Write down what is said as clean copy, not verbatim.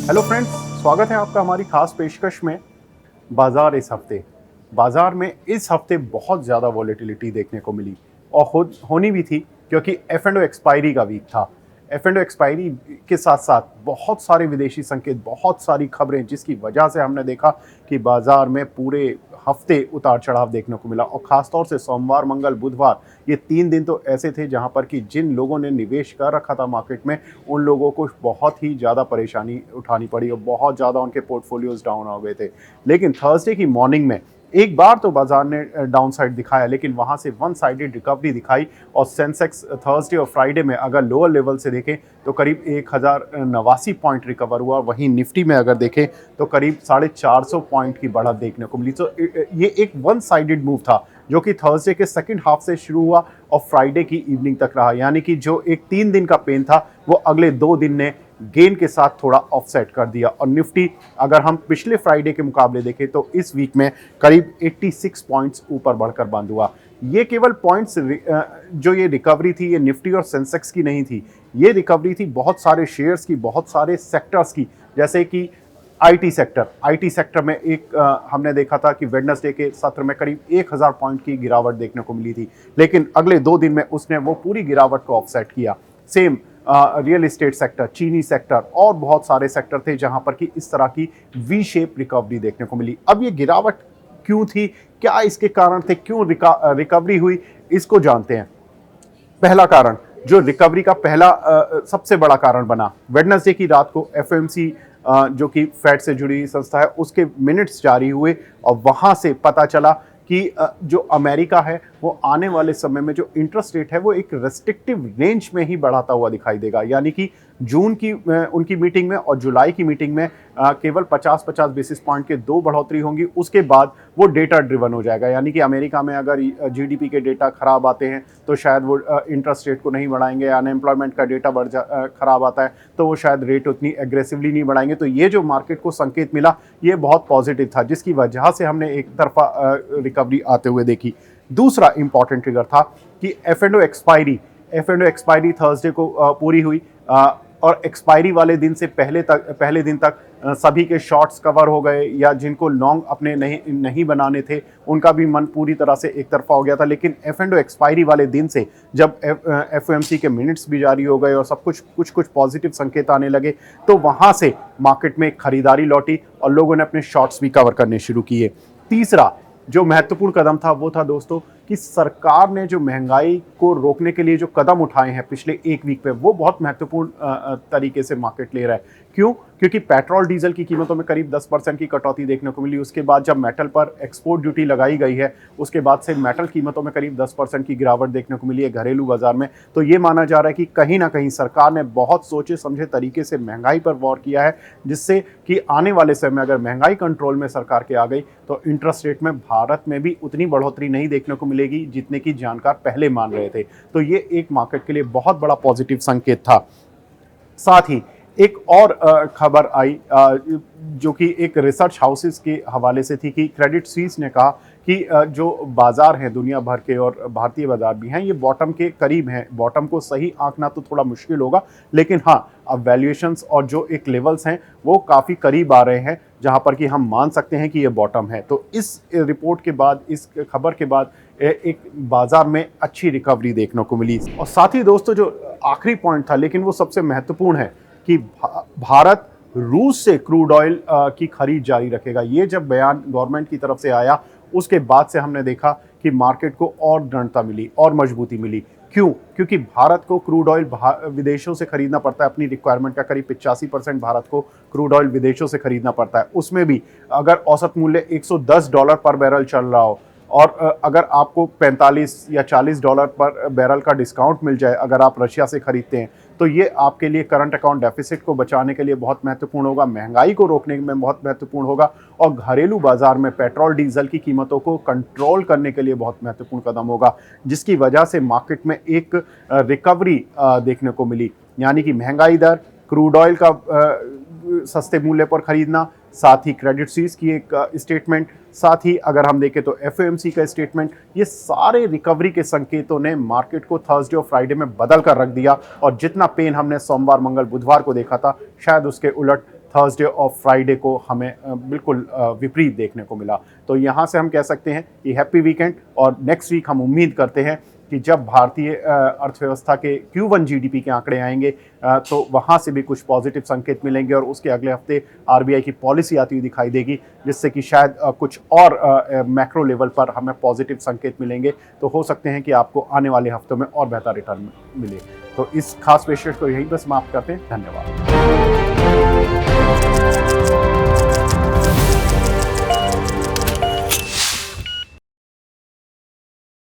Hello friends, स्वागत है आपका हमारी खास पेशकश में। बाजार इस हफ्ते बाजार में इस हफ्ते बहुत ज़्यादा वॉलेटिलिटी देखने को मिली और खुद होनी भी थी क्योंकि एफ एंड ओ एक्सपायरी का वीक था। एफ एंड ओ एक्सपायरी के साथ साथ बहुत सारे विदेशी संकेत, बहुत सारी खबरें, जिसकी वजह से हमने देखा कि बाजार में पूरे हफ्ते उतार चढ़ाव देखने को मिला। और ख़ासतौर से सोमवार, मंगल, बुधवार, ये 3 दिन तो ऐसे थे जहां पर कि जिन लोगों ने निवेश कर रखा था मार्केट में, उन लोगों को बहुत ही ज़्यादा परेशानी उठानी पड़ी और बहुत ज़्यादा उनके पोर्टफोलियोज डाउन हो गए थे। लेकिन थर्सडे की मॉर्निंग में एक बार तो बाजार ने डाउन साइड दिखाया, लेकिन वहां से वन साइडेड रिकवरी दिखाई और सेंसेक्स थर्सडे और फ्राइडे में अगर लोअर लेवल से देखें तो करीब 1089 पॉइंट रिकवर हुआ। वहीं निफ्टी में अगर देखें तो करीब 450 पॉइंट की बढ़त देखने को मिली। तो ये एक वन साइडेड मूव था जो कि थर्सडे के सेकंड हाफ से शुरू हुआ और फ्राइडे की इवनिंग तक रहा। यानी कि जो एक 3 दिन का पेन था वो अगले 2 दिन ने गेन के साथ थोड़ा ऑफसेट कर दिया। और निफ्टी अगर हम पिछले फ्राइडे के मुकाबले देखें तो इस वीक में करीब 86 पॉइंट्स ऊपर बढ़कर बंद हुआ। ये केवल पॉइंट्स जो ये रिकवरी थी, ये निफ्टी और सेंसेक्स की नहीं थी, ये रिकवरी थी बहुत सारे शेयर्स की, बहुत सारे सेक्टर्स की। जैसे कि आईटी सेक्टर में एक हमने देखा था कि वेडनेसडे के सत्र में करीब 1000 पॉइंट की गिरावट देखने को मिली थी, लेकिन अगले 2 दिन में उसने वो पूरी गिरावट को ऑफसेट किया। सेम रियल एस्टेट सेक्टर, चीनी सेक्टर और बहुत सारे सेक्टर थे जहां पर कि इस तरह की वी शेप रिकवरी देखने को मिली। अब ये गिरावट क्यों थी, क्या इसके कारण थे, क्यों रिकवरी हुई, इसको जानते हैं। पहला कारण, जो रिकवरी का पहला सबसे बड़ा कारण बना, वेडनेसडे की रात को एफओएमसी जो कि फेड से जुड़ी संस्था है, उसके मिनट्स जारी हुए और वहां से पता चला कि जो अमेरिका है वो आने वाले समय में जो इंटरेस्ट रेट है वो एक रेस्ट्रिक्टिव रेंज में ही बढ़ाता हुआ दिखाई देगा। यानी कि जून की उनकी मीटिंग में और जुलाई की मीटिंग में केवल 50-50 बेसिस पॉइंट के 2 बढ़ोतरी होंगी। उसके बाद वो डेटा ड्रिवन हो जाएगा। यानी कि अमेरिका में अगर जीडीपी के डेटा खराब आते हैं तो शायद वो इंटरेस्ट रेट को नहीं बढ़ाएंगे, अनएम्प्लॉयमेंट का डेटा खराब आता है तो वो शायद रेट उतनी एग्रेसिवली नहीं बढ़ाएंगे। तो ये जो मार्केट को संकेत मिला ये बहुत पॉजिटिव था, जिसकी वजह से हमने एक तरफा रिकवरी आते हुए देखी। दूसरा इंपॉर्टेंट ट्रिगर था कि F and O expiry Thursday को पूरी हुई और एक्सपायरी वाले दिन से पहले दिन तक सभी के शॉर्ट्स कवर हो गए, या जिनको लॉन्ग अपने नहीं बनाने थे उनका भी मन पूरी तरह से एक तरफा हो गया था। लेकिन एफ एंड ओ एक्सपायरी वाले दिन से जब एफओएमसी के मिनट्स भी जारी हो गए और सब कुछ पॉजिटिव संकेत आने लगे तो वहां से मार्केट में खरीदारी लौटी और लोगों ने अपने शॉर्ट्स भी कवर करने शुरू किए। तीसरा जो महत्वपूर्ण कदम था वो था दोस्तों कि सरकार ने जो महंगाई को रोकने के लिए जो कदम उठाए हैं पिछले एक वीक पे, वो बहुत महत्वपूर्ण तरीके से मार्केट ले रहा है। क्यों? क्योंकि पेट्रोल डीजल की कीमतों में करीब 10% की कटौती देखने को मिली। उसके बाद जब मेटल पर एक्सपोर्ट ड्यूटी लगाई गई है उसके बाद से मेटल कीमतों में करीब 10% की गिरावट देखने को मिली है घरेलू बाजार में। तो ये माना जा रहा है कि कहीं ना कहीं सरकार ने बहुत सोचे समझे तरीके से महंगाई पर वॉर किया है, जिससे कि आने वाले समय में अगर महंगाई कंट्रोल में सरकार के आ गई तो इंटरेस्ट रेट में भारत में भी उतनी बढ़ोतरी नहीं देखने को मिलेगी जितने की जानकार पहले मान रहे थे। तो ये एक मार्केट के लिए बहुत बड़ा पॉजिटिव संकेत था। साथ ही एक और खबर आई जो कि एक रिसर्च हाउसेस के हवाले से थी कि क्रेडिट स्विस ने कहा कि जो बाजार हैं दुनिया भर के और भारतीय बाजार भी हैं, ये बॉटम के करीब हैं। बॉटम को सही आंकना तो थोड़ा मुश्किल होगा, लेकिन हाँ, अब वैल्यूएशंस और जो एक लेवल्स हैं वो काफ़ी करीब आ रहे हैं जहां पर कि हम मान सकते हैं कि ये बॉटम है। तो इस रिपोर्ट के बाद, इस खबर के बाद एक बाजार में अच्छी रिकवरी देखने को मिली। और साथ ही दोस्तों जो आखिरी पॉइंट था, लेकिन वो सबसे महत्वपूर्ण है, कि भारत रूस से क्रूड ऑयल की खरीद जारी रखेगा। ये जब बयान गवर्नमेंट की तरफ से आया उसके बाद से हमने देखा कि मार्केट को और दृढ़ता मिली और मजबूती मिली। क्यों? क्योंकि भारत को क्रूड ऑयल विदेशों से खरीदना पड़ता है। अपनी रिक्वायरमेंट का करीब 85% भारत को क्रूड ऑयल विदेशों से खरीदना पड़ता है। उसमें भी अगर औसत मूल्य $110 पर बैरल चल रहा हो और अगर आपको 45 या $40 पर बैरल का डिस्काउंट मिल जाए अगर आप रशिया से खरीदते हैं, तो ये आपके लिए करंट अकाउंट डेफिसिट को बचाने के लिए बहुत महत्वपूर्ण होगा, महंगाई को रोकने में बहुत महत्वपूर्ण होगा और घरेलू बाजार में पेट्रोल डीजल की कीमतों को कंट्रोल करने के लिए बहुत महत्वपूर्ण कदम होगा, जिसकी वजह से मार्केट में एक रिकवरी देखने को मिली। यानी कि महंगाई दर, क्रूड ऑयल का सस्ते मूल्य पर खरीदना, साथ ही क्रेडिट स्विस की एक स्टेटमेंट, साथ ही अगर हम देखें तो एफओएमसी का स्टेटमेंट, ये सारे रिकवरी के संकेतों ने मार्केट को थर्सडे और फ्राइडे में बदल कर रख दिया। और जितना पेन हमने सोमवार, मंगल, बुधवार को देखा था, शायद उसके उलट थर्सडे और फ्राइडे को हमें बिल्कुल विपरीत देखने को मिला। तो यहाँ से हम कह सकते हैं कि हैप्पी वीकेंड, और नेक्स्ट वीक हम उम्मीद करते हैं कि जब भारतीय अर्थव्यवस्था के Q1 जीडीपी के आंकड़े आएंगे तो वहाँ से भी कुछ पॉजिटिव संकेत मिलेंगे, और उसके अगले हफ्ते आरबीआई की पॉलिसी आती हुई दिखाई देगी, जिससे कि शायद कुछ और मैक्रो लेवल पर हमें पॉजिटिव संकेत मिलेंगे। तो हो सकते हैं कि आपको आने वाले हफ्तों में और बेहतर रिटर्न मिले। तो इस खास पेशकश को यहीं पर समाप्त करते हैं। धन्यवाद।